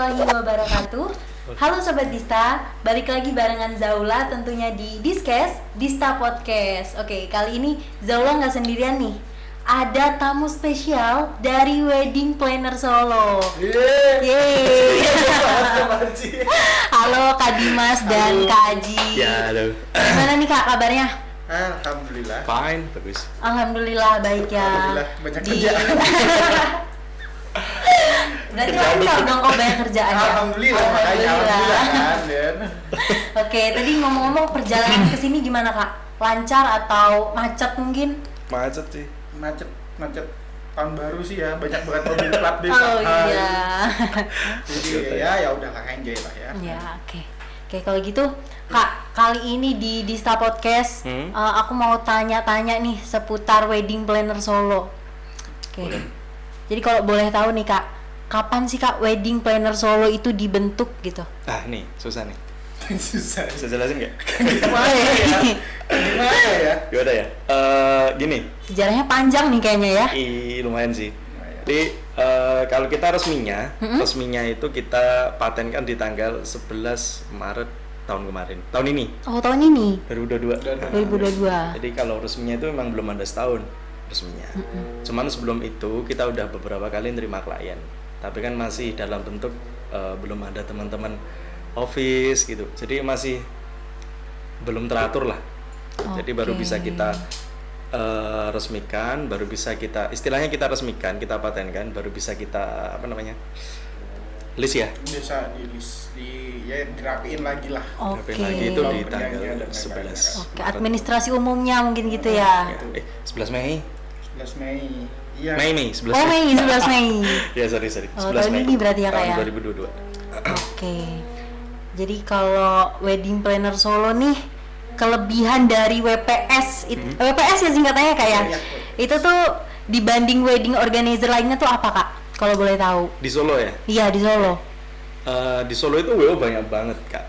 warahmatullahi wabarakatuh. Halo Sobat Dista, balik lagi barengan Zaula tentunya di Diskes, Dista Podcast. Oke, kali ini Zaula nggak sendirian nih. Ada tamu spesial dari Wedding Planner Solo. Yeay. Halo Kak Dimas dan Kak Aji. Ya, halo. Gimana nih Kak kabarnya? Alhamdulillah. Fine, bagus. Alhamdulillah baik ya. Alhamdulillah banyak kerjaan. Berarti lancar dong kok banyak kerjaan ya? Alhamdulillah, makanya alhamdulillah kan, Den. Oke, tadi ngomong-ngomong perjalanan ke sini gimana Kak? Lancar atau macet mungkin? Macet sih. Macet tahun baru sih ya, banyak banget mobil plat B. Oh iya. Jadi ya udah Kak enjoy lah ya. Ya, oke. Oke, kalau gitu Kak, kali ini di Dista Podcast aku mau tanya-tanya nih seputar Wedding Planner Solo. Oke. Jadi kalau boleh tahu nih Kak, kapan sih Kak Wedding Planner Solo itu dibentuk gitu? Ah, nih, susah nih. Susah. Bisa jelasin nggak? Gimana ya? Gimana ya? Gini. Sejarahnya panjang nih kayaknya ya. Lumayan sih. Jadi kalau kita resminya itu kita patenkan di tanggal 11 Maret tahun kemarin. Tahun ini. Oh, tahun ini. 2022. 2022. Jadi kalau resminya itu memang belum ada setahun resminya. Cuman sebelum itu kita udah beberapa kali nerima klien. Tapi kan masih dalam bentuk belum ada teman-teman office gitu. Jadi masih belum teratur lah. Jadi baru bisa kita resmikan, baru bisa kita istilahnya kita resmikan, kita patenkan, baru bisa kita list ya. Bisa di list dirapiin lagi lah. Oke. Dirapiin lagi itu di Pemberiannya tanggal dan 11. Oke, administrasi umumnya mungkin gitu ya. 11 Mei. 11 Mei. Iya. Mei 11 Oh, Mei, 11 Mei. Ya, sorry. Oh, 11 tahun Mei. ini berarti ya, Kak, tahun ya? 2022. Oke. Jadi kalau Wedding Planner Solo nih kelebihan dari WPS WPS ya singkatannya Kak ya. Iya. Itu tuh dibanding wedding organizer lainnya tuh apa Kak? Kalau boleh tahu. Di Solo ya? Iya, di Solo. Di Solo itu WO banyak banget Kak,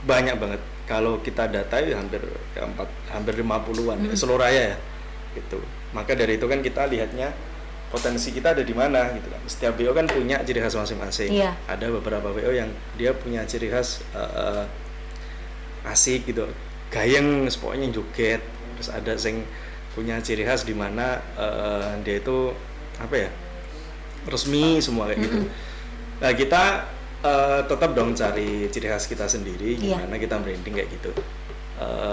banyak banget. Kalau kita data ya hampir 50-an seluruh raya ya, gitu. Maka dari itu kan kita lihatnya potensi kita ada di mana gitu kan. Setiap WO kan punya ciri khas masing-masing. Iya. Ada beberapa WO yang dia punya ciri khas asik gitu, gayeng, pokoknya joget. Terus ada yang punya ciri khas di mana dia itu resmi semua kayak gitu. Nah kita tetap dong cari ciri khas kita sendiri, gimana kita branding kayak gitu.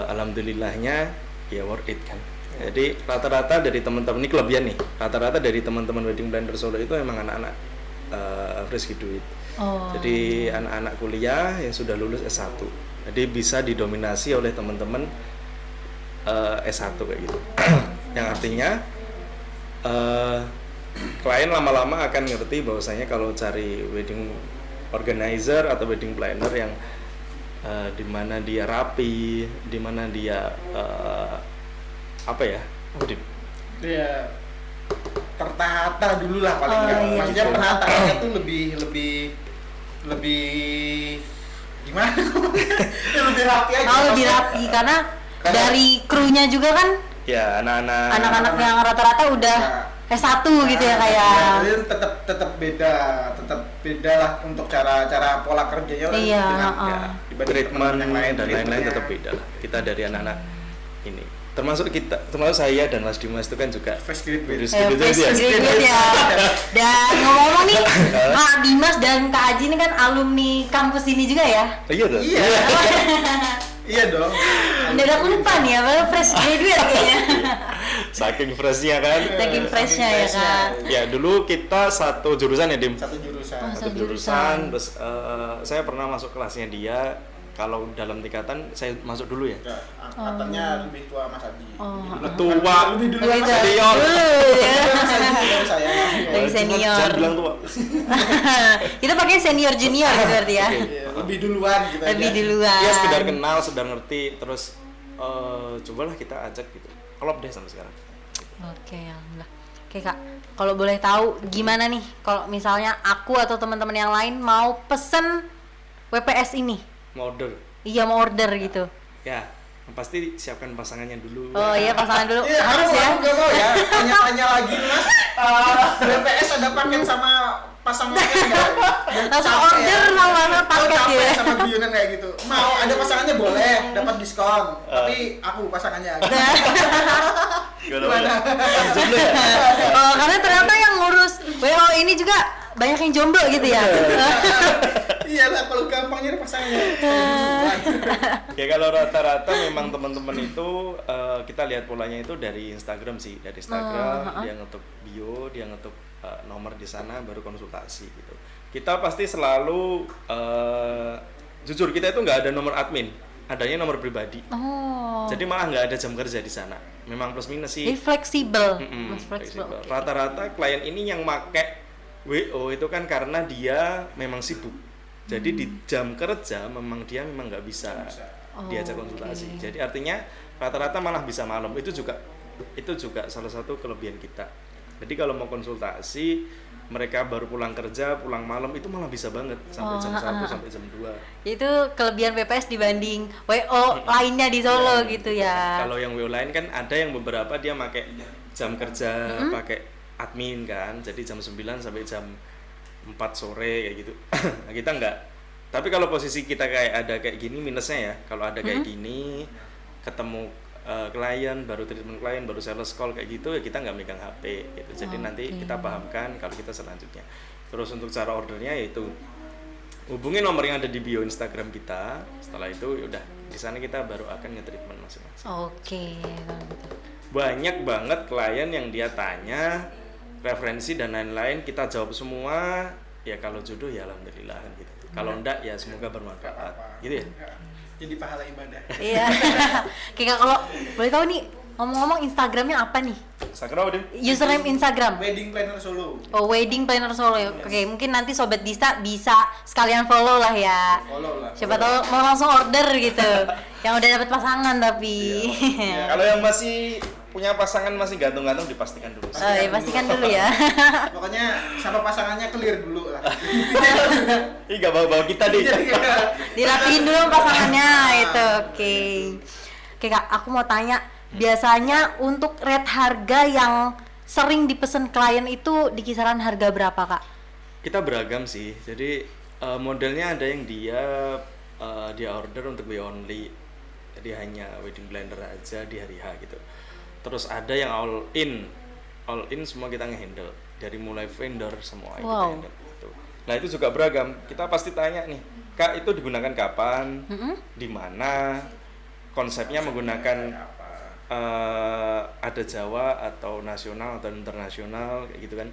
Alhamdulillahnya ya worth it kan. Jadi rata-rata dari teman-teman ini kelebihan nih. Rata-rata dari teman-teman Wedding Planner Solo itu memang anak-anak fresh graduate. Jadi anak-anak kuliah yang sudah lulus S1. Jadi bisa didominasi oleh teman-teman S1 kayak gitu. Yang artinya klien lama-lama akan ngerti bahwasanya kalau cari wedding organizer atau wedding planner yang di mana dia rapi, di mana dia Dia tertata dulu lah paling nggak. Iya, Maksudnya betul. penataannya tuh lebih gimana? Ya, lebih rapi aja. Oh, lebih rapi karena dari krunya juga kan ya anak-anak yang rata-rata udah S1 gitu ya kayak. Tetap beda lah untuk cara pola kerjanya lah Iya, dibanding treatment yang lain dan lain-lain tetap beda lah. Kita dari anak-anak ini termasuk saya dan Mas Dimas itu kan juga fresh graduate. Fresh graduate ya. Dan ngomong-ngomong nih, Kak Dimas dan Kak Aji ini kan alumni kampus ini juga ya? Iya dong. Iya. Iya dong. Mendadak lupa nih ya, fresh graduate kayaknya. Saking freshnya kan. Saking freshnya ya Kak. Ya dulu kita satu jurusan ya Dim. Satu jurusan. Satu Jurusan. Terus saya pernah masuk kelasnya dia. Kalau dalam tingkatan saya masuk dulu ya. Angkatannya lebih tua Mas Adi. Tua, Lebih dulu Lebih Mas Adi. senior. Mas Adi dari saya. Lebih senior. Jangan bilang tua. Itu pakai senior junior gitu berarti ya. Iya, lebih duluan gitu Lebih aja. duluan. Ya sekedar kenal, sekedar ngerti, terus cobalah kita ajak gitu. Klop deh sampai sekarang. Oke, alhamdulillah. Oke Kak, kalau boleh tahu gimana nih kalau misalnya aku atau teman-teman yang lain mau pesen WPS ini? Mau order. Iya, mau order gitu. Ya, pasti siapkan pasangannya dulu. Oh iya, pasangan dulu Iya, harus aku ya. nggak mau ya. Tanya-tanya lagi mas. BPS ada paket sama pasangannya nggak? Langsung Capek order ya. sama paket Capek ya. sama guyonan kayak gitu. Mau ada pasangannya boleh, dapat diskon. Tapi aku pasangannya. Gimana? Jomblo ya? Oh, karena ternyata yang ngurus WO ini juga banyak yang jomblo gitu ya. Iya lah, kalau gampang nyari pasangannya. Ya kalau rata-rata memang teman-teman itu kita lihat polanya itu dari Instagram sih, dari Instagram dia ngetuk bio, dia ngetuk nomor di sana baru konsultasi gitu. Kita pasti selalu jujur kita itu nggak ada nomor admin, adanya nomor pribadi. Oh. Jadi malah nggak ada jam kerja di sana. Memang plus minus sih. Jadi fleksibel. Mas Fleksibel. fleksibel. Rata-rata klien ini yang make WO itu kan karena dia memang sibuk. Jadi di jam kerja memang dia memang nggak bisa diajak konsultasi. Jadi artinya rata-rata malah bisa malam. Itu juga salah satu kelebihan kita. Jadi kalau mau konsultasi mereka baru pulang kerja, pulang malam itu malah bisa banget sampai jam 1 sampai jam 2. Itu kelebihan BPS dibanding WO lainnya di Solo gitu ya. Kalau yang WO lain kan ada yang beberapa dia pakai jam kerja, pakai admin kan. Jadi jam 9 sampai jam 4 sore kayak gitu. Nah, kita enggak. Tapi kalau posisi kita kayak ada kayak gini minusnya ya. Kalau ada kayak gini ketemu klien, baru treatment klien, baru sales call kayak gitu ya kita nggak megang HP gitu. Jadi nanti kita pahamkan kalau kita selanjutnya. Terus untuk cara ordernya yaitu hubungi nomor yang ada di bio Instagram kita. Setelah itu udah di sana kita baru akan nge-treatment masing-masing. Oke, kalau gitu. Banyak banget klien yang dia tanya referensi dan lain-lain, kita jawab semua. Ya kalau jodoh ya alhamdulillah kan gitu. Kalau enggak ya semoga bermanfaat. Gitu ya. Jadi pahala ibadah. Iya. Kayak kalau boleh tahu nih, ngomong-ngomong Instagramnya apa nih? Instagram apa, Dim? Username Instagram. Wedding Planner Solo. Oh, Wedding Planner Solo. Oke, mungkin nanti Sobat Dista bisa sekalian follow lah ya. Follow lah. Siapa tahu mau langsung order gitu. Yang udah dapet pasangan tapi. Kalau yang masih punya pasangan masih gantung-gantung dipastikan dulu. Oh, ya pastikan dulu ya. Pokoknya sama pasangannya clear dulu lah. Ih, gak bawa-bawa kita deh. Dirapiin dulu pasangannya itu. Oke. Oke, Kak, aku mau tanya, biasanya untuk rate harga yang sering dipesen klien itu di kisaran harga berapa, Kak? Kita beragam sih. Jadi modelnya ada yang dia order untuk be only. Jadi hanya wedding planner aja di hari H gitu. Terus ada yang all in semua kita nge-handle dari mulai vendor semua itu kita handle gitu. Nah itu juga beragam. Kita pasti tanya nih, Kak itu digunakan kapan, di mana, konsepnya menggunakan ada Jawa atau nasional atau internasional kayak gitu kan.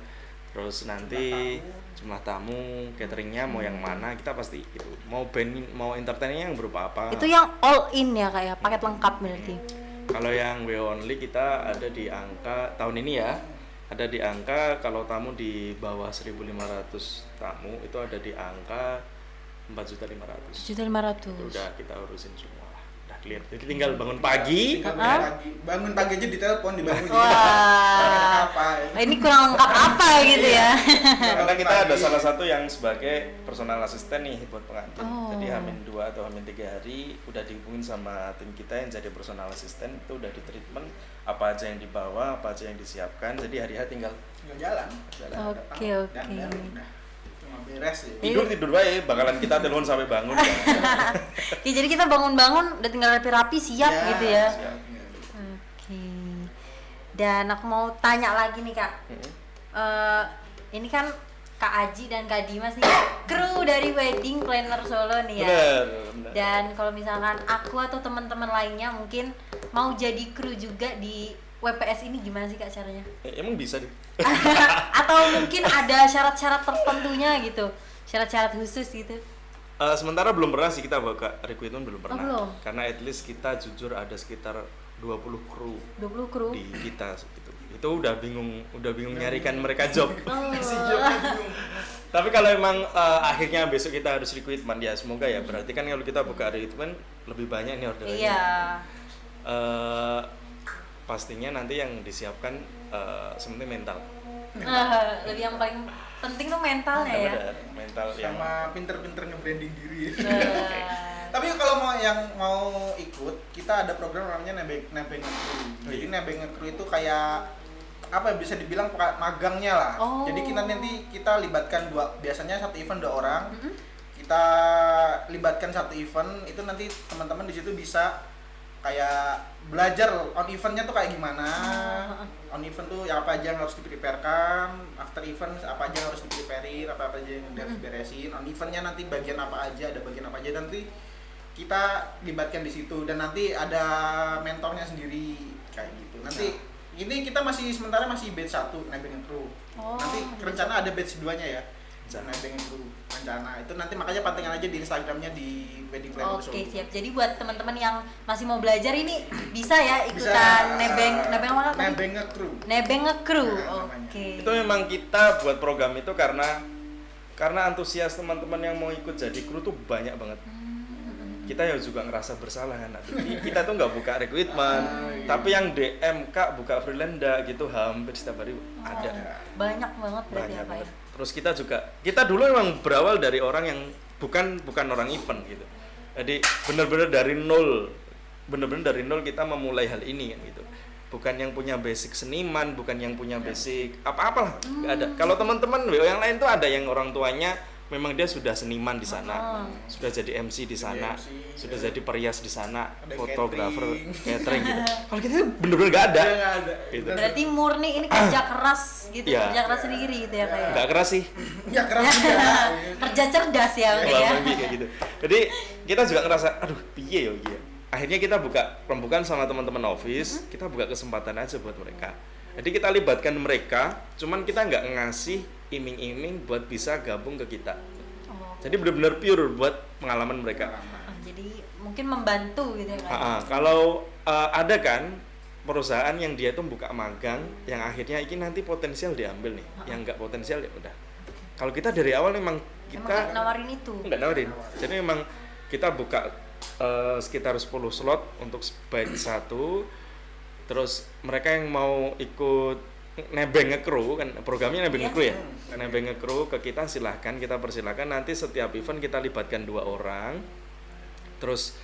Terus nanti jumlah tamu, cateringnya mau yang mana kita pasti itu. Mau band, mau entertainnya yang berupa apa? Itu yang all in ya Kak ya, paket lengkap berarti. Kalau yang WO only kita ada di angka tahun ini ya, ada di angka kalau tamu di bawah 1.500 tamu itu ada di angka 4.500.000. 4.500.000. Udah kita urusin semua. Udah clear. Jadi tinggal bangun pagi. Bangun pagi aja ditelepon dibangun. Wah. Apa? Ini kurang lengkap apa gitu ya. Karena kita ada salah satu yang sebagai personal assistant nih buat pengantin. Jadi H-2 atau H-3 hari udah dihubungin sama tim kita yang jadi personal assistant, itu udah di treatment apa aja yang dibawa, apa aja yang disiapkan. Jadi hari H tinggal jalan. Oke. Cuma beres ya. Tidur aja, bakalan kita telepon sampai bangun. Ya. Oke, jadi kita bangun-bangun udah tinggal rapi-rapi siap gitu ya. Siap. Oke. Dan aku mau tanya lagi nih Kak. Ini kan Kak Aji dan Kak Dimas nih kru dari Wedding Planner Solo nih ya. Bener. Dan kalau misalkan aku atau teman-teman lainnya mungkin mau jadi kru juga di WPS ini gimana sih Kak caranya? Emang bisa deh. Atau mungkin ada syarat-syarat tertentunya gitu, syarat-syarat khusus gitu? Sementara belum pernah sih kita buka recruitment, belum pernah. Belum? Karena at least kita jujur ada sekitar 20 kru 20 kru? di kita gitu. Itu udah bingung nyarikan mereka job. Tapi kalau emang akhirnya besok kita harus recruitment ya semoga ya, berarti kan kalau kita buka recruitment lebih banyak nih orderannya. Iya. Pastinya nanti yang disiapkan sebenarnya mental. Lebih yang paling penting tuh mentalnya ya. Mental yang Sama pinter-pinter nge-branding diri. Tapi kalau mau ikut, kita ada program namanya nebeng crew. Jadi nebeng crew itu kayak apa bisa dibilang magangnya lah. Jadi nanti kita libatkan biasanya satu event 2 orang. Kita libatkan satu event, itu nanti teman-teman di situ bisa kayak belajar on eventnya tuh kayak gimana. On event tuh ya apa aja yang harus dipreparekan, after event apa aja yang harus dipreparein, apa aja yang harus beresin. On eventnya nanti bagian apa aja, ada bagian apa aja, nanti kita libatkan di situ, dan nanti ada mentornya sendiri kayak gitu. Nanti ini kita sementara masih batch 1 nebeng crew. Nanti rencana ada batch 2-nya ya. Nebeng crew rencana. Itu nanti makanya pantengin aja di Instagramnya di Wedding Planner Solo. Oke, siap. Jadi buat teman-teman yang masih mau belajar ini bisa ya ikutan nebeng apa? Nebeng crew. Oke. Itu memang kita buat program itu karena antusias teman-teman yang mau ikut jadi kru tuh banyak banget. Kita ya juga ngerasa bersalah kan. Kita tuh nggak buka rekrutmen, tapi yang DM Kak buka freelance gitu hampir setiap hari ada. Banyak banget berarti ya Pak ya. Terus kita dulu memang berawal dari orang yang bukan orang event gitu. Jadi benar-benar dari nol kita memulai hal ini kan gitu. Bukan yang punya basic seniman, bukan yang punya basic apa-apalah, nggak ada. Kalau teman-teman WO yang lain tuh ada yang orang tuanya memang dia sudah seniman di sana, sudah jadi MC di sana, sudah jadi perias di sana, fotografer, catering gitu. Kalau kita bener-bener nggak ada. Gitu. Berarti murni ini kerja keras gitu, kerja keras sendiri gitu ya kayak. Nggak keras sih. Ya keras juga. Kerja cerdas ya kayak. Kayak gitu. Jadi kita juga ngerasa, aduh piye yo gitu. Akhirnya kita buka pembukaan sama teman-teman office, kita buka kesempatan aja buat mereka. Jadi kita libatkan mereka, cuman kita nggak ngasih iming-iming buat bisa gabung ke kita. Jadi benar-benar pure buat pengalaman mereka. Jadi mungkin membantu gitu ya kan? Kalau ada kan perusahaan yang dia tuh buka magang, yang akhirnya ini nanti potensial diambil nih, yang nggak potensial ya udah. Kalau kita dari awal memang kita nawarin itu. Nggak nawarin. Jadi memang kita buka sekitar 10 slot untuk batch 1. Terus mereka yang mau ikut nebeng crew kan programnya nebeng crew ya. Nebeng crew ke kita kita persilahkan, nanti setiap event kita libatkan 2 orang. Terus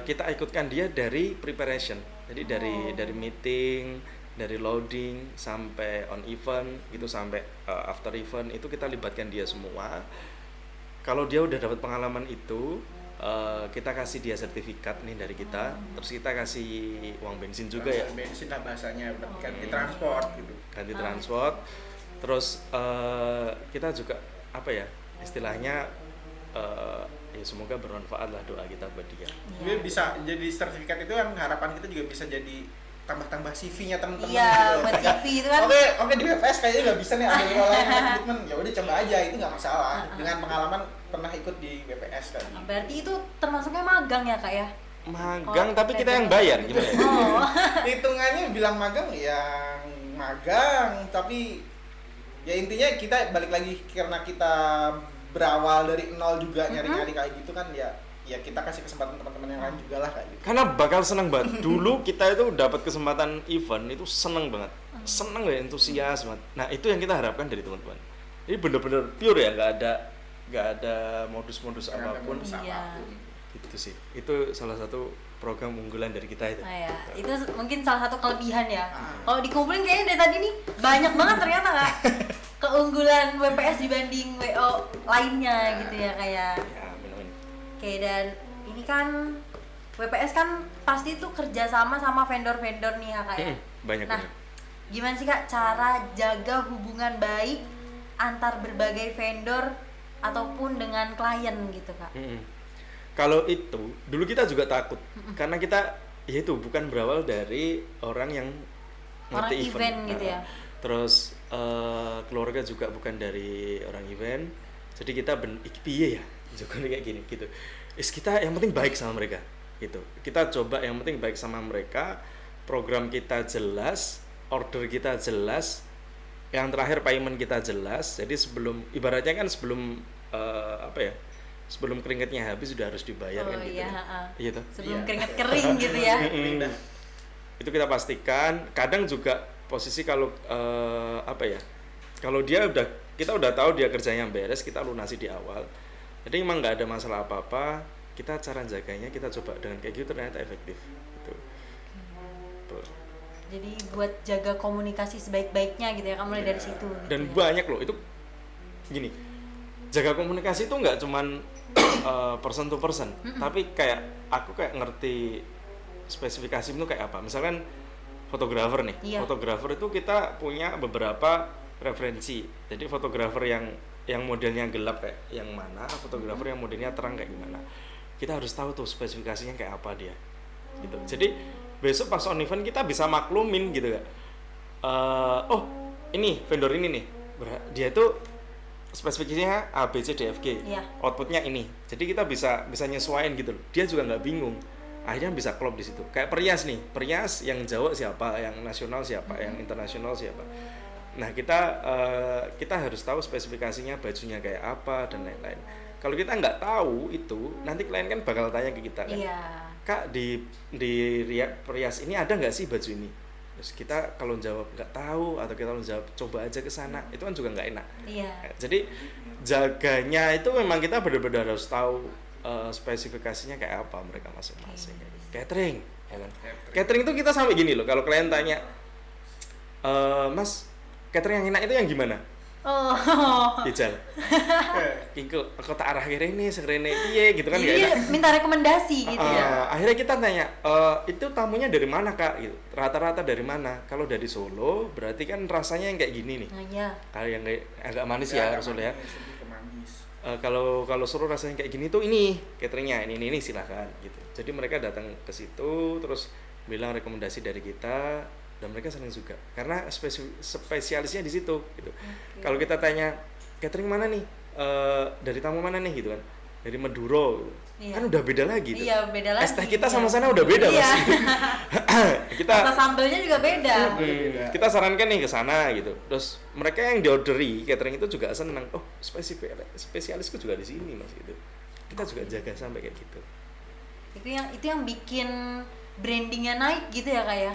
kita ikutkan dia dari preparation. Jadi dari meeting, dari loading sampai on event gitu, sampai after event itu kita libatkan dia semua. Kalau dia udah dapat pengalaman itu, kita kasih dia sertifikat nih dari kita, terus kita kasih uang bensin juga ya. Bensin lah bahasanya, ganti transport gitu. Ganti transport, terus kita juga apa ya istilahnya, ya semoga bermanfaat lah doa kita buat dia. Dia bisa jadi sertifikat itu, yang harapan kita juga bisa jadi tambah CV-nya teman-teman. Iya, gitu. buat CV itu kan. Oke di BPS kayaknya nggak bisa nih ada yang komitmen. Ya udah coba aja, itu nggak masalah. Dengan pengalaman pernah ikut di BPS kan. Berarti itu termasuknya magang ya Kak ya? Magang, tapi kita yang bayar gimana ya? Hitungannya bilang magang, yang magang, tapi ya intinya kita balik lagi karena kita berawal dari nol juga nyari-nyari kayak gitu kan, ya kita kasih kesempatan teman-teman yang lain juga lah kayak gitu. Karena bakal seneng banget. Dulu kita itu dapat kesempatan event itu seneng banget, seneng ya, entusias banget. Nah itu yang kita harapkan dari teman-teman. Ini bener-bener pure ya, nggak ada modus-modus apapun. Gitu sih. Itu salah satu program unggulan dari kita itu. Nah ya, itu mungkin salah satu kelebihan ya. Kalau dikumpulin kayaknya dari tadi nih banyak banget ternyata Kak. Keunggulan WPS dibanding WO lainnya gitu ya kayak. Oke, dan ini kan WPS kan pasti tuh kerjasama sama vendor-vendor nih ya Kak ya. Banyak. Nah, gimana sih Kak cara jaga hubungan baik antar berbagai vendor ataupun dengan klien gitu Kak? Kalau itu dulu kita juga takut karena kita ya itu bukan berawal dari orang yang ngerti event gitu ya. Terus keluarga juga bukan dari orang event. Jadi kita piye ya juga kayak gini gitu. Kita yang penting baik sama mereka gitu. Kita coba yang penting baik sama mereka. Program kita jelas, order kita jelas, yang terakhir payment kita jelas. Jadi sebelum ibaratnya kan Sebelum keringetnya habis sudah harus dibayar kan gitu. Gitu. Sebelum keringet kering gitu ya. Itu kita pastikan. Kadang juga posisi kalau kalau kita udah tahu dia kerjanya beres, kita lunasi di awal. Jadi emang nggak ada masalah apa-apa. kita cara jaganya kita coba dengan kayak gitu ternyata efektif gitu. Jadi buat jaga komunikasi sebaik-baiknya gitu ya, kan mulai dari situ gitu. Dan banyak loh itu gini, jaga komunikasi itu nggak cuman person to person, tapi kayak aku kayak ngerti spesifikasi itu kayak apa. Misalkan fotografer nih, fotografer itu kita punya beberapa referensi. Jadi fotografer yang modelnya gelap kayak yang mana, fotografer yang modelnya terang kayak gimana. Kita harus tahu tuh spesifikasinya kayak apa dia. Gitu. Jadi besok pas on event kita bisa maklumin gitu ya. Oh, ini vendor ini nih. Dia itu spesifikasinya A, B, C, D, F, G. Outputnya ini. Jadi kita bisa nyesuaiin gitu loh. Dia juga nggak bingung. Akhirnya bisa klop di situ. Kayak Perias nih. Perias yang Jawa siapa, yang nasional siapa, yang internasional siapa. Nah, kita harus tahu spesifikasinya, bajunya kayak apa dan lain-lain. Kalau kita nggak tahu itu, nanti klien kan bakal tanya ke kita kan, Kak di Perias ini ada nggak sih baju ini? Terus kita kalau jawab nggak tahu atau kita kalau jawab coba aja ke sana, itu kan juga nggak enak. Jadi jaganya itu memang kita benar-benar harus tahu spesifikasinya kayak apa mereka masing-masing. Catering, ya kan? Catering itu kita sampai gini loh, kalau klien tanya, Mas, catering yang enak itu yang gimana? Ijal. Iku aku tak arah kene sekrene piye gitu kan ya. Iya, minta rekomendasi gitu ya. Akhirnya kita tanya, itu tamunya dari mana Kak gitu. Rata-rata dari mana? Kalau dari Solo berarti kan rasanya yang kayak gini nih. Kalau yang kayak agak manis ya Solo ya. Kalau Solo rasanya kayak gini tuh ini cateringnya ini silakan gitu. Jadi mereka datang ke situ terus bilang rekomendasi dari kita. Dan mereka senang juga karena spesialisnya di situ gitu. Kalau kita tanya catering mana nih, dari tamu mana nih gitu kan, dari Maduro kan udah beda lagi tuh. Beda lagi. Es teh kita sama sana udah beda Mas. Kita rasa sambelnya juga beda. Kita sarankan nih ke sana gitu. Terus mereka yang diorderi catering itu juga senang. Oh, spesialisku juga di sini Mas gitu. Kita juga jaga sampai kayak gitu. Itu yang bikin brandingnya naik gitu ya Kak ya.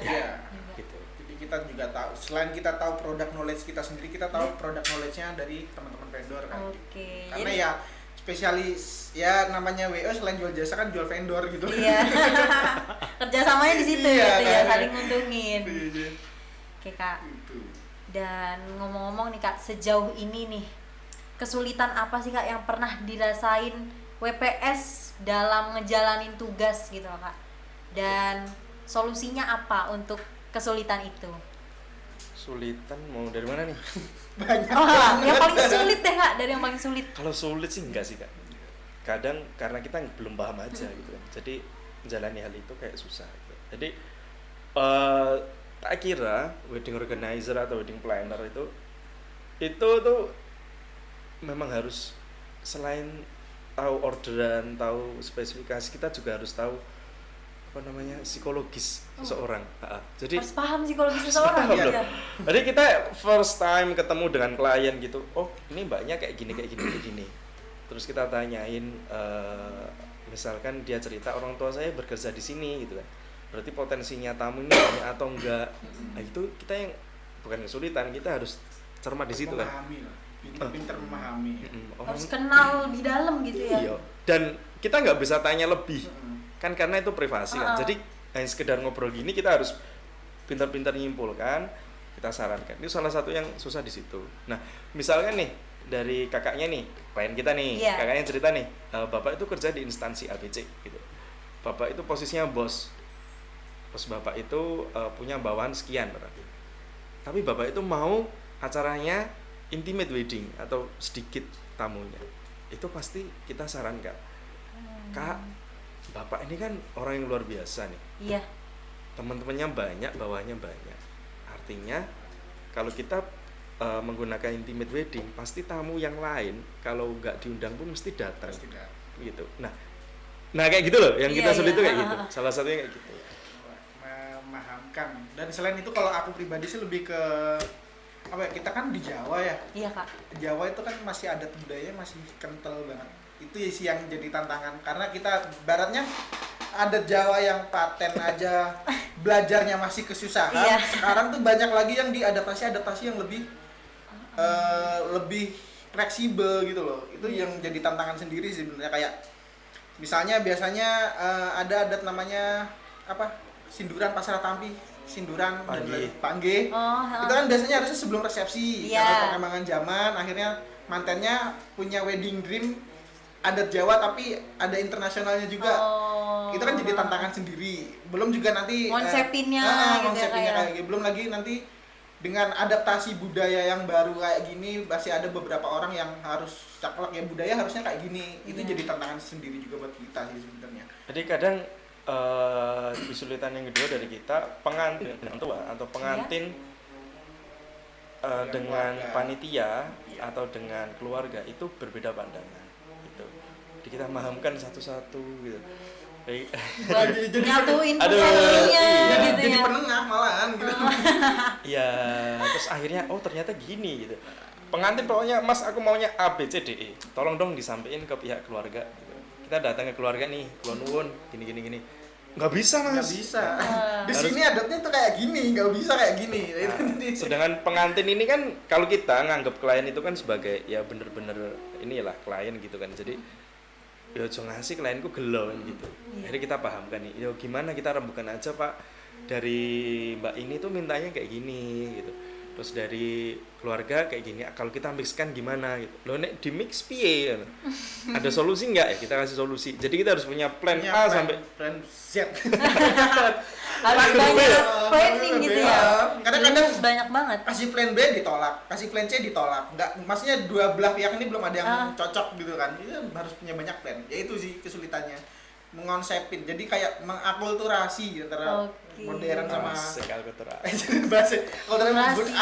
Gitu. Jadi kita juga tahu, selain kita tahu produk knowledge kita sendiri, kita tahu produk knowledge-nya dari teman-teman vendor kan. Karena ya spesialis ya namanya WO selain jual jasa kan jual vendor gitu. Kerjasamanya di situ gitu ya, saling nguntungin. Oke Kak. Dan ngomong-ngomong nih Kak, sejauh ini nih kesulitan apa sih Kak yang pernah dirasain WPS dalam ngejalanin tugas gitu loh Kak? Dan solusinya apa untuk kesulitan itu? Sulitan mau dari mana nih? Banyak. Yang paling sulit deh Kak, dari yang paling sulit. Kalau sulit sih enggak sih Kak. Kadang karena kita belum paham aja gitu kan. Jadi menjalani hal itu kayak susah gitu. Jadi tak kira wedding organizer atau wedding planner itu tuh memang harus selain tahu orderan, tahu spesifikasi, kita juga harus tahu psikologis seseorang. Jadi harus paham psikologis seseorang ya. Jadi kita first time ketemu dengan klien gitu. Oh, ini mbaknya kayak gini. Terus kita tanyain, misalkan dia cerita orang tua saya bekerja di sini gitu kan. Berarti potensinya tamu ini banyak atau enggak. Nah, itu kita yang bukan kesulitan, kita harus cermat di situ kan. Pinter memahami. Harus kenal lebih dalam gitu ya. Iya. Dan kita nggak bisa tanya lebih. Kan karena itu privasi kan. Jadi hanya sekedar ngobrol gini kita harus pintar-pintar nyimpulkan, kita sarankan. Itu salah satu yang susah di situ. Nah, misalkan nih dari kakaknya nih, klien kita nih, kakaknya cerita nih, bapak itu kerja di instansi ABC gitu. Bapak itu posisinya bos. Bos bapak itu punya bawahan sekian berarti. Tapi bapak itu mau acaranya intimate wedding atau sedikit tamunya. Itu pasti kita sarankan. Kak, bapak ini kan orang yang luar biasa nih. Iya. Teman-temannya banyak, bawahnya banyak. Artinya kalau kita menggunakan intimate wedding, pasti tamu yang lain kalau nggak diundang pun mesti datang. Gitu. Nah kayak gitu loh. Yang kita sulit itu kayak gitu. Salah satunya kayak gitu. Memahamkan. Dan selain itu kalau aku pribadi sih lebih ke kita kan di Jawa ya. Iya Kak. Jawa itu kan masih adat budayanya masih kental banget. Itu sih yang jadi tantangan karena kita baratnya adat Jawa yang paten aja belajarnya masih kesusahan. Sekarang tuh banyak lagi yang diadaptasi yang lebih fleksibel gitu loh. Itu yang jadi tantangan sendiri sih sebenarnya, kayak Misalnya biasanya ada adat namanya apa? Sinduran pasrah tampi, sinduran pangge. Itu kan biasanya harusnya sebelum resepsi. Karena perkembangan zaman akhirnya mantennya punya wedding dream adat Jawa tapi ada internasionalnya juga. Itu kan jadi tantangan sendiri. Belum juga nanti konsepinnya kayak gitu. Belum lagi nanti dengan adaptasi budaya yang baru kayak gini masih ada beberapa orang yang harus caklek ya budaya harusnya kayak gini. Itu jadi tantangan sendiri juga buat kita sih sebenarnya. Jadi kadang kesulitan yang kedua dari kita pengantin tua atau pengantin dengan panitia atau dengan keluarga itu berbeda pandangan gitu. Jadi kita pemahamkan satu-satu gitu. Nyatuin persepsinya gitu jadi penengah malahan gitu. Iya, terus akhirnya ternyata gini gitu. Pengantin pokoknya Mas aku maunya A B C D E. Tolong dong disampaikan ke pihak keluarga gitu. Kita datang ke keluarga nih, kula nuwun gini. Nggak bisa Mas. Nggak bisa. Di sini adatnya tuh kayak gini, nggak bisa kayak gini. Nah, sedangkan pengantin ini kan kalau kita nganggap klien itu kan sebagai ya bener-bener inilah klien gitu kan. Jadi ya jangan ngasih klienku gelo kan gitu. Akhirnya kita pahamkan nih, ya gimana kita rembukan aja Pak, dari Mbak ini tuh mintanya kayak gini gitu. Terus dari keluarga kayak gini, kalau kita mixkan gimana gitu. Loh nek di mix piye? Ada solusi nggak ya? Kita kasih solusi. Jadi kita harus punya plan A sampai plan Z. Harus banyak planning gitu ya. Kadang-kadang banyak banget. Kasih plan B ditolak, kasih plan C ditolak. Maksudnya dua belah pihak ini belum ada yang cocok gitu kan. Itu harus punya banyak plan. Ya itu sih kesulitannya. Mengonsepin. Jadi kayak mengakulturasi antara modern sama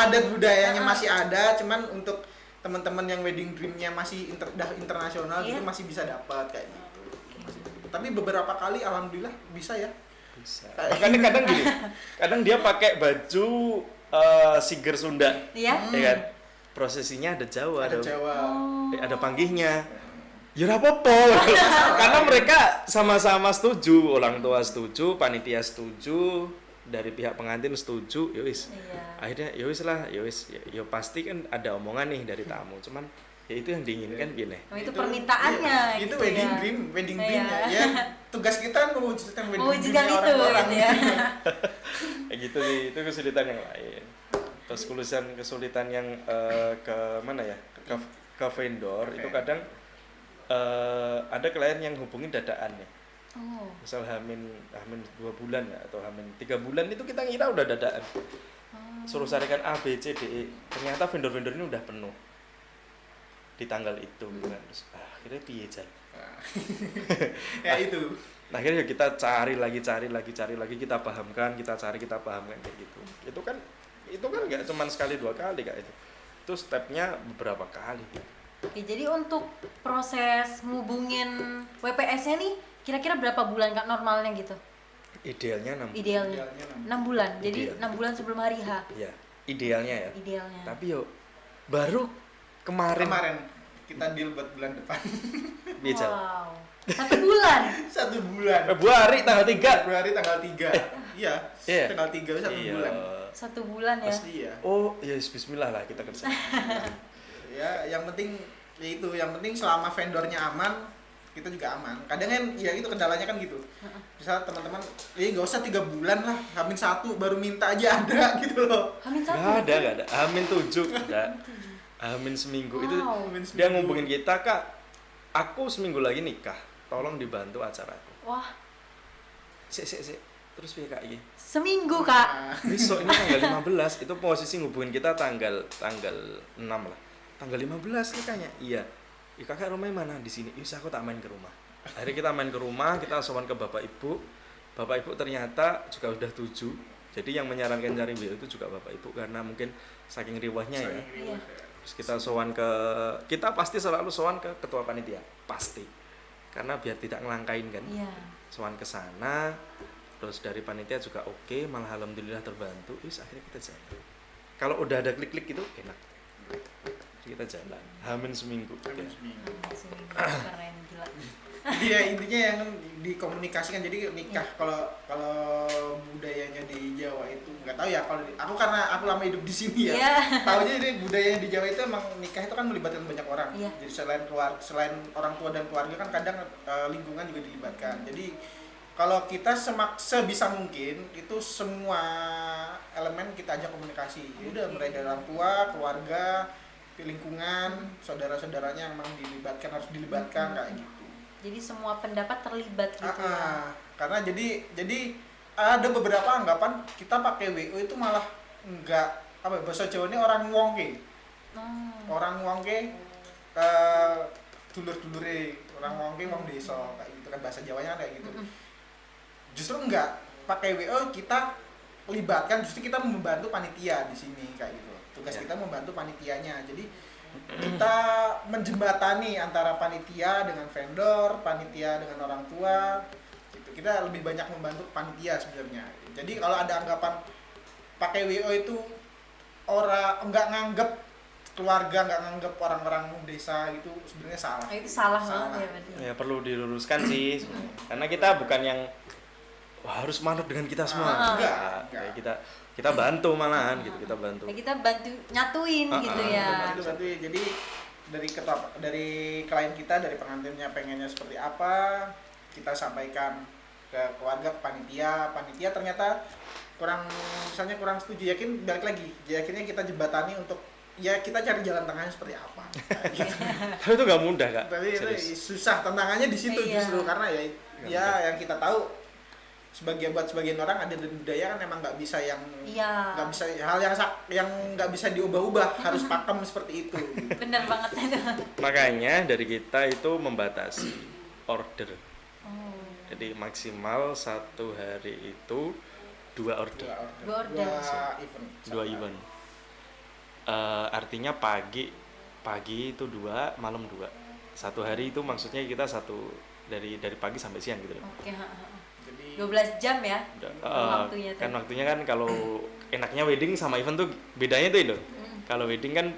adat budayanya masih ada, cuman untuk teman-teman yang wedding dreamnya masih internasional gitu masih bisa dapat kayak gitu. Tapi beberapa kali alhamdulillah bisa ya. Bisa. Kadang gini, kadang dia pakai baju siger Sunda, ya kan? Prosesinya ada Jawa, ada panggihnya. Ya apa-apa, karena mereka sama-sama setuju, orang tua setuju, panitia setuju, dari pihak pengantin setuju, yowis. Akhirnya yowis lah, yo pasti kan ada omongan nih dari tamu, cuman ya itu yang diinginkan gini. Itu permintaannya. Itu wedding dream ya. Tugas kita kan mewujudkan wedding dream itu orang-orang. Ya. Kayak gitu sih, itu kesulitan yang lain. Terus kesulitan yang ke mana ya? Ke vendor itu kadang ada klien yang hubungin dadaan nih. Misal hamin 2 bulan atau hamin 3 bulan itu kita ngira udah dadaan. Suruh carikan A B C D E. Ternyata vendor-vendor ini udah penuh di tanggal itu gitu kan. Terus akhirnya piye Jan? Ya itu. Nah, akhirnya kita cari lagi kita pahamkan kayak gitu. Itu kan nggak cuma sekali 2 kali Kak itu. Itu stepnya beberapa kali gitu. Oke, jadi untuk proses ngubungin WPS-nya nih kira-kira berapa bulan Kak normalnya gitu? Idealnya 6 bulan. Jadi 6 bulan sebelum hari H. Iya, idealnya ya. Idealnya. Tapi baru kemarin kita deal buat bulan depan. Wow. 1 bulan. 1 bulan. Februari tanggal 3. Iya, tanggal 3 1 bulan. 1 bulan ya. Iya. Oh, ya bismillah lah kita kerja. Ya, yang penting selama vendornya aman, kita juga aman. Kadang kan ya itu kendalanya kan gitu. Misal teman-teman, nggak usah 3 bulan lah, Hamin 1 baru minta aja ada gitu loh. Hamin 1? Nggak ada. Hamin 7 ada. Hamin seminggu itu dia ngubungin kita, Kak. Aku seminggu lagi nikah, tolong dibantu acaraku. Wah. Sik. Terus piye Kak iki? Seminggu Kak. Besok ini tanggal 15, itu posisi ngubungin kita tanggal 6 lah. Tanggal 15 nih kayaknya. Iya. Kakak rumahnya mana? Di sini. Yus aku tak main ke rumah. Akhirnya kita main ke rumah, kita sowan ke Bapak Ibu. Bapak Ibu ternyata juga udah 7. Jadi yang menyarankan cari WO itu juga Bapak Ibu karena mungkin saking riwahnya ya. Iya. Terus kita pasti selalu sowan ke ketua panitia, pasti. Karena biar tidak ngelangkain kan. Iya. Sowan ke sana. Terus dari panitia juga oke, malah alhamdulillah terbantu. Akhirnya kita jalan. Kalau udah ada klik-klik itu enak. Jadi kita jalan hamin seminggu. Hamin seminggu. Keren, gila. Iya, intinya yang dikomunikasikan. Jadi nikah kalau budayanya di Jawa itu nggak tahu ya, kalau aku karena aku lama hidup di sini ya. Tahunya ini budayanya di Jawa itu emang nikah itu kan melibatkan banyak orang. Jadi selain orang tua dan keluarga kan kadang lingkungan juga dilibatkan. Jadi kalau kita sebisa mungkin itu semua elemen kita ajak komunikasi. Ya udah, mulai dari orang tua, keluarga, lingkungan, saudara-saudaranya yang memang harus dilibatkan kayak gitu. Jadi semua pendapat terlibat gitu ya. Karena jadi ada beberapa anggapan kita pakai WO itu malah enggak, bahasa Jawa ini orang wongke. Orang wongke dulur-dulure, orang wongke wong desa kayak gitu kan, bahasa Jawanya kayak gitu. Justru enggak, pakai WO kita libatkan, justru kita membantu panitia di sini kayak gitu. Tugas kita membantu panitianya. Jadi kita menjembatani antara panitia dengan vendor, panitia dengan orang tua. Gitu. Kita lebih banyak membantu panitia sebenarnya. Jadi kalau ada anggapan pakai WO itu orang enggak nganggep keluarga, enggak nganggep orang-orang desa, itu sebenarnya salah. Itu salah banget ya berarti. Ya perlu diluruskan sih. Karena kita bukan yang harus manut dengan kita semua. Enggak. Kita bantu malahan gitu, kita bantu. Kita bantu nyatuin gitu ya. Jadi dari klien kita, dari pengantinnya pengennya seperti apa, kita sampaikan ke keluarga, ke panitia ternyata kurang setuju, yakinnya kita jembatani untuk ya kita cari jalan tengahnya seperti apa. Gitu. Tapi itu nggak mudah, Kak. Tapi itu susah, tantangannya di situ justru, karena ya yang kita tahu buat sebagian orang ada budaya kan emang nggak bisa nggak bisa hal yang nggak bisa diubah-ubah, harus pakem seperti itu. Bener banget itu. Makanya dari kita itu membatasi order. Jadi maksimal 1 hari itu 2 order. 2 event. Artinya pagi itu 2, malam 2. 1 hari itu maksudnya kita dari pagi sampai siang gitu. Oke. 12 jam ya waktunya kan waktunya kan kalau enaknya wedding sama event tuh bedanya tuh itu. Kalau wedding kan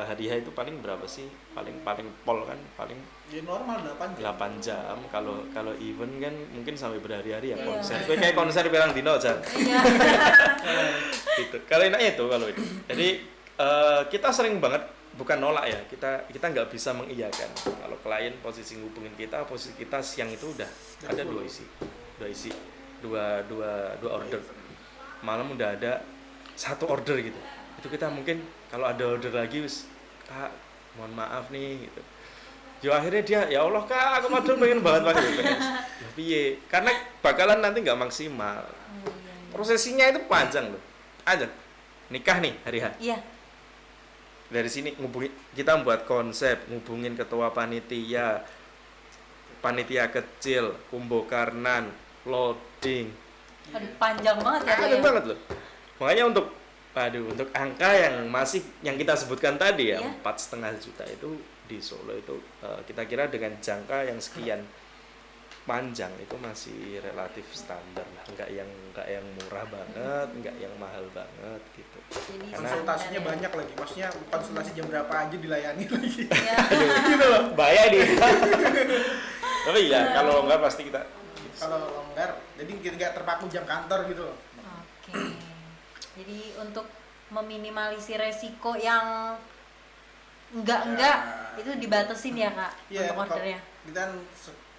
hadiah itu paling berapa sih? Paling pol kan paling ya normal 8 jam. Kalau event kan mungkin sampai berhari-hari ya konser. Kayak konser pirang dino aja. Iya. Gitu. Kalau enaknya itu kalau itu. Jadi kita sering banget bukan nolak ya. Kita nggak bisa mengiyakan. Kalau klien posisi ngubungin kita, posisi kita siang itu udah ada 2 order. Malam udah ada 1 order gitu. Itu kita mungkin kalau ada order lagi Kak, mohon maaf nih gitu. Yo akhirnya dia, ya Allah Kak, aku padahal pengen banget pakai BPS. Lah piye? Karena bakalan nanti nggak maksimal. Prosesinya itu panjang loh. Aja nikah nih hari H. Iya. Dari sini kita membuat konsep, ngubungin ketua panitia kecil, kumbokarnan, loading. Aduh, panjang banget ya. Panjang banget loh. Makanya untuk angka yang kita sebutkan tadi ya, 4,5 juta itu di Solo itu kita kira dengan jangka yang sekian panjang itu masih relatif standar lah, enggak yang murah banget, enggak yang mahal banget gitu. Jadi konsultasinya banyak lagi, maksudnya konsultasi jam berapa aja dilayani lagi. Ya. Gitu loh, bahaya dia. Tapi ya kalau longgar pasti kita. Kalau longgar, jadi kita nggak terpaku jam kantor gitu loh. Oke. Jadi untuk meminimalisir resiko yang enggak itu dibatasin ya Kak untuk ordernya. Kita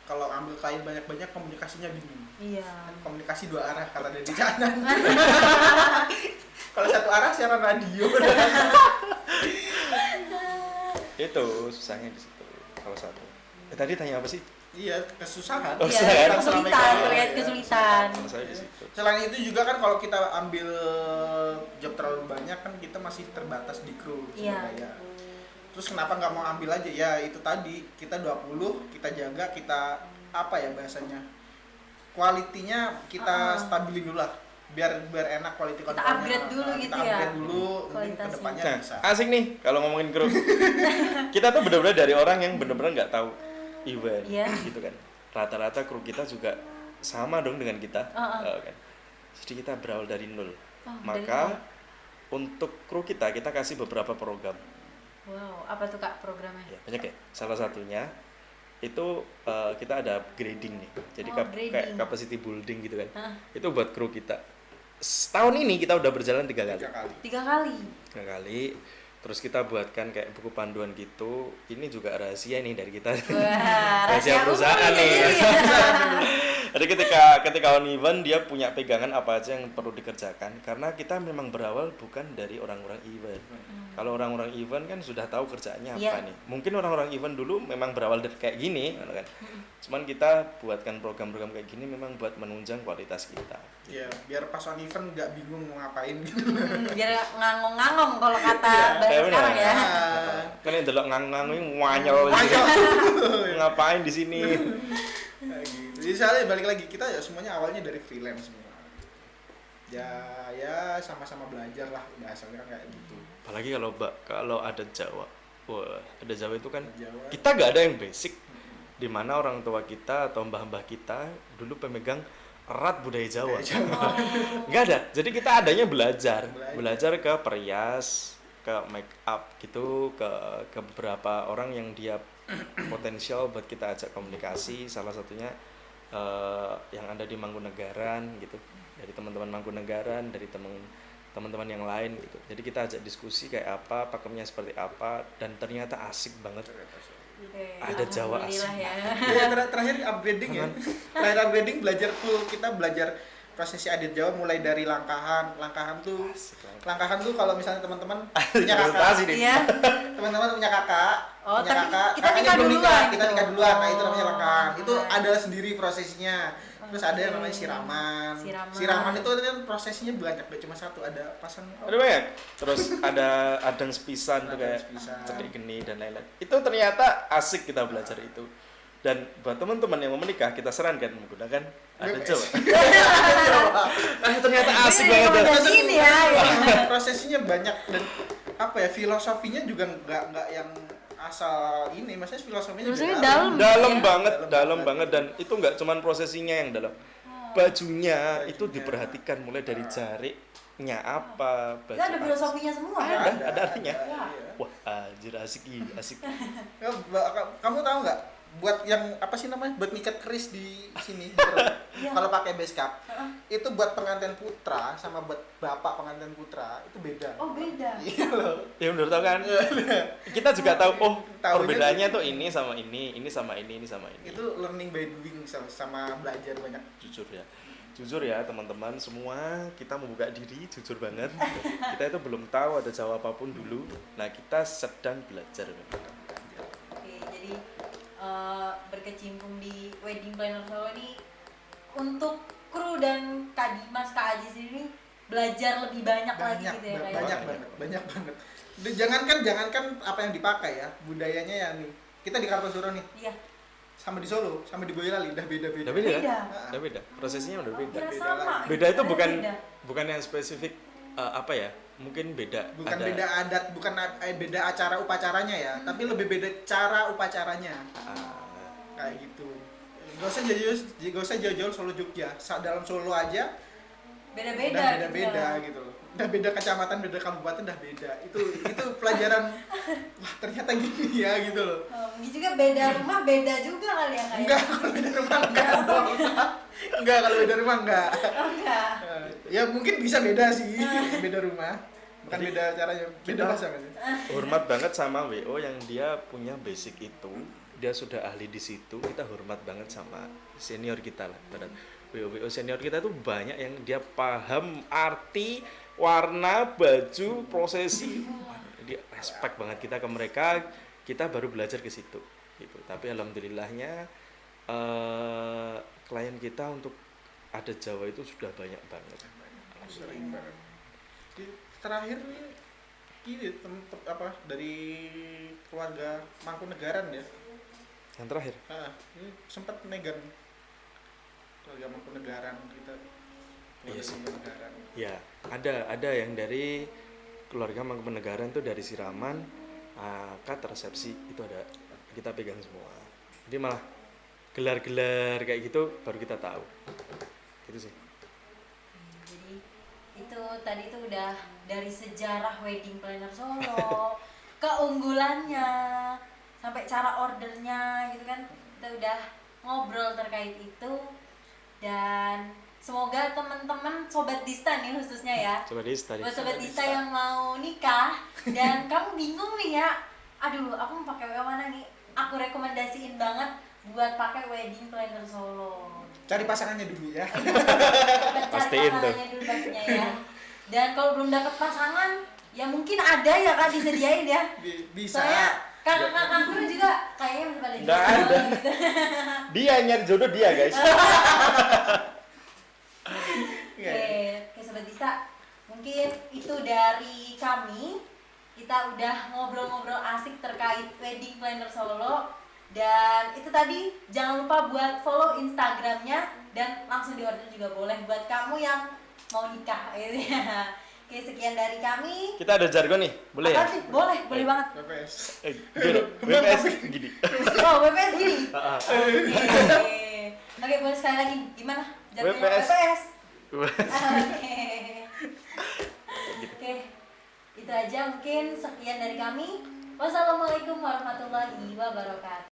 kalau ambil klien banyak-banyak komunikasinya bingung. Iya. Komunikasi 2 arah kata dari Canan. Kalau 1 arah siaran radio. Itu susahnya di situ. Kalau 1. Tadi tanya apa sih? Iya, kesusahan. Iya, kesulitan. Saya di situ. Selain itu juga kan kalau kita ambil job terlalu banyak kan kita masih terbatas di kru Surabaya. Terus kenapa nggak mau ambil aja? Ya itu tadi, kita 20, kita jaga, kita apa ya bahasanya? Kualitinya kita stabilin dulu lah. Biar enak quality controlnya. Kita upgrade dulu gitu ya. Kita upgrade dulu, mungkin kedepannya bisa. Asik nih kalau ngomongin kru. Kita tuh benar-benar dari orang yang benar-benar nggak tahu event gitu kan. Rata-rata kru kita juga sama dong dengan kita kan. Jadi kita berawal dari nol. Maka untuk kru kita kasih beberapa program. Wow, apa tuh Kak programnya? Ya, banyak ya. Salah satunya itu kita ada grading nih. Jadi kayak capacity building gitu kan. Itu buat kru kita. Setahun ini kita udah berjalan 3 kali. 3 kali. Terus kita buatkan kayak buku panduan gitu. Ini juga rahasia nih dari kita. Wah, rahasia perusahaan nih. Jadi ketika on event dia punya pegangan apa aja yang perlu dikerjakan. Karena kita memang berawal bukan dari orang-orang event. Kalau orang-orang event kan sudah tahu kerjaannya apa nih. Mungkin orang-orang event dulu memang berawal dari kayak gini, kan. Cuman kita buatkan program-program kayak gini memang buat menunjang kualitas kita. Iya, biar pas on event nggak bingung mau ngapain gitu. Biar ngangong-ngangong kalau kata bahasa sekarang ya. Kan yang delok ngangong ini wanyol. Ngapain di sini? Kayak gitu. Jadi soalnya balik lagi kita ya semuanya awalnya dari freelance semua. Ya sama-sama belajar lah bahasanya kayak gitu. Apalagi kalau ada Jawa. Wah, ada Jawa itu kan Jawa. Kita nggak ada yang basic. Di mana orang tua kita atau mbah-mbah kita dulu pemegang erat budaya Jawa. Nggak ada. Jadi kita adanya belajar ke perias, ke make up gitu, ke beberapa orang yang dia potensial buat kita ajak komunikasi. Salah satunya yang ada di Mangkunegaran gitu, dari teman-teman Mangkunegaran, dari teman-teman yang lain gitu. Jadi kita ajak diskusi kayak apa, pakemnya seperti apa, dan ternyata asik banget. Ada Jawa asik. Ya, terakhir upgrading ya. Terakhir upgrading kita belajar prosesi adat Jawa mulai dari langkahan tuh kalau misalnya teman-teman punya kakak, teman-teman punya kakak, kita nikah duluan. Nah itu namanya langkahan. Itu ada sendiri prosesinya. Terus ada yang namanya siraman itu kan prosesinya banyak, gak cuma satu, ada pasang ada banyak. Terus ada adang sepisan tuh kayak cedik geni dan lain-lain. Itu ternyata asik kita belajar itu. Dan buat teman-teman yang mau menikah, kita sarankan menggunakan adat Jawa. Ternyata asik banget. Prosesinya banyak dan filosofinya juga nggak yang asal ini, maksudnya filosofinya juga dalam banget dan itu nggak cuman prosesinya yang dalam. Bajunya itu diperhatikan mulai dari jariknya apa, baju. Ada filosofinya semua. Ada artinya. Wah, anjir asik. Kamu tahu nggak? Buat yang buat ngikat keris di sini kalau pakai base cap itu buat pengantin putra sama buat bapak pengantin putra itu beda. Iya loh. Ya benar tahu kan. Kita juga tahu perbedaannya tuh ini sama ini sama ini sama ini. Itu learning by doing sama belajar banyak. Jujur ya teman-teman semua, kita membuka diri jujur banget. Kita itu belum tahu ada Jawa apapun dulu. Nah, kita sedang belajar. Oke, jadi berkecimpung di Wedding Planner Solo ini untuk kru dan Kak Dimas, Kak Aji sendiri belajar lebih banyak lagi gitu ya kayak. Banyak banget. Jangankan apa yang dipakai ya, budayanya ya nih. Kita di Kartosuro nih. Iya. Sama di Solo, sama di Boyolali udah beda. Udah beda. Prosesnya udah beda. Beda itu bukan yang spesifik mungkin beda. Bukan ada, beda adat, bukan beda acara upacaranya ya, tapi lebih beda cara upacaranya. Kayak gitu. Gak usah jauh-jauh Solo Jogja. Dalam Solo aja beda gitu loh. Udah beda kecamatan, beda kabupaten, udah beda. Itu pelajaran. Wah, ternyata gini ya gitu loh. Gitu juga beda rumah beda juga kali ya kayak. Enggak, kalau beda rumah enggak. Enggak. Ya mungkin bisa beda sih, beda rumah. Bukan beda caranya, beda bahasa kan. Hormat banget sama WO yang dia punya basic itu. Dia sudah ahli di situ, kita hormat banget sama senior kita lah. WO senior kita tuh banyak yang dia paham arti, warna, baju, prosesi. Jadi respect banget kita ke mereka, kita baru belajar ke situ gitu. Tapi alhamdulillahnya klien kita untuk adat Jawa itu sudah banyak banget. Sering banget. Terakhir ini dari keluarga Mangkunegaran ya. Yang terakhir? Ini sempat megang keluarga Mangkunegaran kita. Iya sih. Ya, ada yang dari keluarga Mangkunegaran tuh dari siraman, akad, resepsi itu ada kita pegang semua. Jadi malah gelar-gelar kayak gitu baru kita tahu. Gitu sih. Jadi itu tadi tuh udah dari sejarah Wedding Planner Solo, keunggulannya sampai cara ordernya gitu kan, kita udah ngobrol terkait itu. Dan semoga teman-teman Sobat Dista nih khususnya ya, buat Sobat Dista yang mau nikah dan kamu bingung nih ya, aduh aku mau pakai mana nih, aku rekomendasiin banget buat pakai Wedding Planner Solo. Cari pasangannya dulu ya. Pastiin tuh. Dulu pastinya ya. Dan kalau belum dapat pasangan, ya mungkin ada ya Kak, disediain ya. Bisa. Soalnya kakak-kakakku juga kayaknya masih pada Nggak ada. gitu. Dia nyari jodoh dia, guys. Oke, Sobat Dista, mungkin itu dari kami. Kita udah ngobrol-ngobrol asik terkait Wedding Planner Solo. Dan itu tadi, jangan lupa buat follow Instagramnya dan langsung di order juga boleh buat kamu yang mau nikah gitu ya. Oke, sekian dari kami. Kita ada jargon nih, boleh ya? Sih? Boleh banget. BPS. BPS gini. Oh, BPS gini. Oke, boleh sekali lagi. Gimana? Jargonnya BPS. Oke. Itu aja mungkin, sekian dari kami. Wassalamualaikum warahmatullahi wabarakatuh.